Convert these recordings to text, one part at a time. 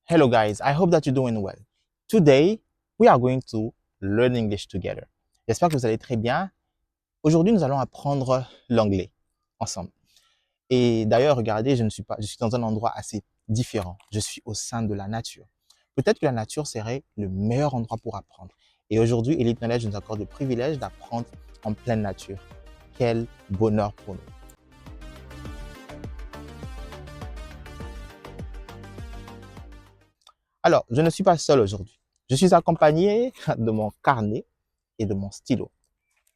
Hello guys, I hope that you're doing well. Today, we are going to learn English together. J'espère que vous allez très bien. Aujourd'hui, nous allons apprendre l'anglais ensemble. Et d'ailleurs, regardez, je suis dans un endroit assez différent. Je suis au sein de la nature. Peut-être que la nature serait le meilleur endroit pour apprendre. Et aujourd'hui, Elite Knowledge nous accorde le privilège d'apprendre en pleine nature. Quel bonheur pour nous. Alors, je ne suis pas seul aujourd'hui. Je suis accompagné de mon carnet et de mon stylo.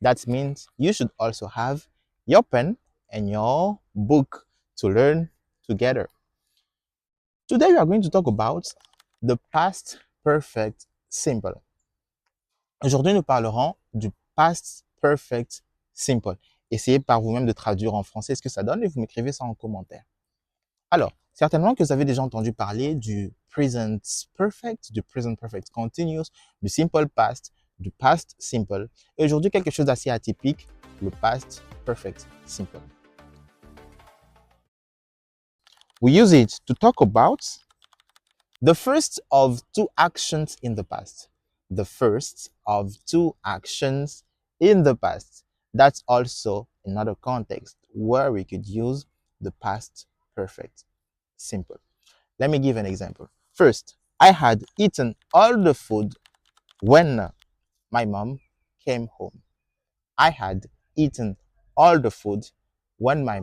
That means you should also have your pen and your book to learn together. Today we are going to talk about the past perfect simple. Aujourd'hui, nous parlerons du past perfect simple. Essayez par vous-même de traduire en français ce que ça donne et vous m'écrivez ça en commentaire. Alors, certainement que vous avez déjà entendu parler du present perfect, du present perfect continuous, du simple past, du past simple. Et aujourd'hui, quelque chose d'assez atypique, le past perfect simple. We use it to talk about the first of two actions in the past. The first of two actions in the past. That's also another context where we could use the past perfect simple. Let me give an example. First, I had eaten all the food when my mom came home. I had eaten all the food when my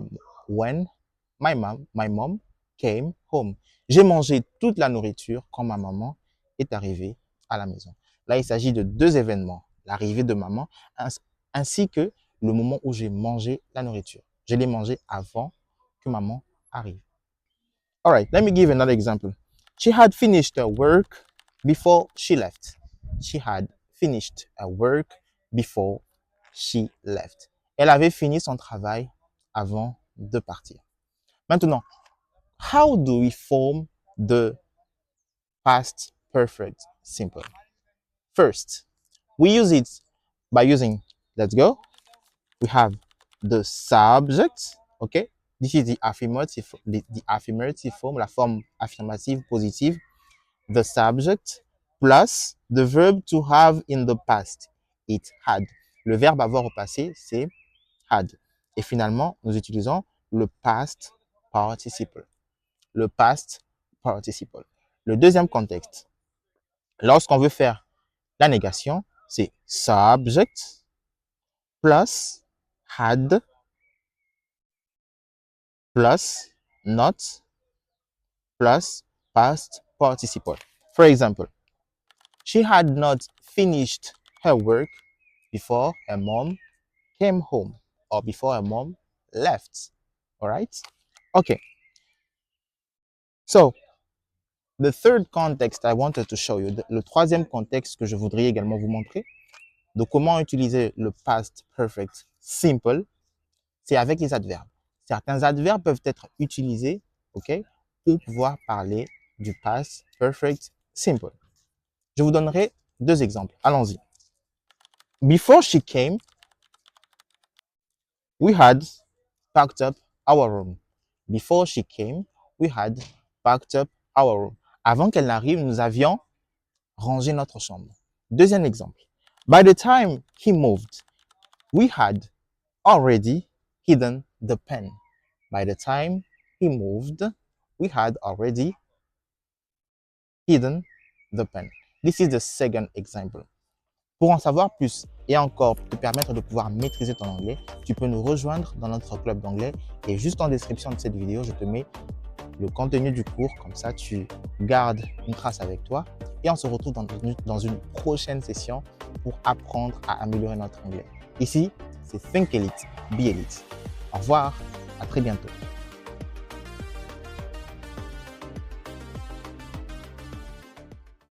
mom came home. J'ai mangé toute la nourriture quand ma maman est arrivée à la maison. Là, il s'agit de deux événements, l'arrivée de maman ainsi que le moment où j'ai mangé la nourriture. Je l'ai mangé avant que maman arrive. All right, let me give another example. She had finished her work before she left. She had finished her work before she left. Elle avait fini son travail avant de partir. Maintenant, how do we form the past perfect simple? First, we use it by using, let's go. We have the subject, okay? This is the affirmative form, la forme affirmative positive. The subject plus the verb to have in the past. It had. Le verbe avoir au passé, c'est had. Et finalement, nous utilisons le past participle. Le past participle. Le deuxième contexte, lorsqu'on veut faire la négation, c'est subject plus had plus not plus past participle. For example, she had not finished her work before her mom came home or before her mom left. All right? Okay. So, the third context I wanted to show you, le troisième contexte que je voudrais également vous montrer, de comment utiliser le past perfect simple, c'est avec les adverbes. Certains adverbes peuvent être utilisés, ok, pour pouvoir parler du past perfect simple. Je vous donnerai deux exemples. Allons-y. Before she came, we had packed up our room. Before she came, we had packed up our room. Avant qu'elle n'arrive, nous avions rangé notre chambre. Deuxième exemple. By the time he moved, we had already hidden the pen. By the time he moved, we had already hidden the pen. This is the second example. Pour en savoir plus et encore te permettre de pouvoir maîtriser ton anglais, tu peux nous rejoindre dans notre club d'anglais et juste en description de cette vidéo, je te mets le contenu du cours, comme ça tu gardes une trace avec toi et on se retrouve dans une prochaine session pour apprendre à améliorer notre anglais. Ici, c'est Think Elite, Be Elite. Au revoir, à très bientôt.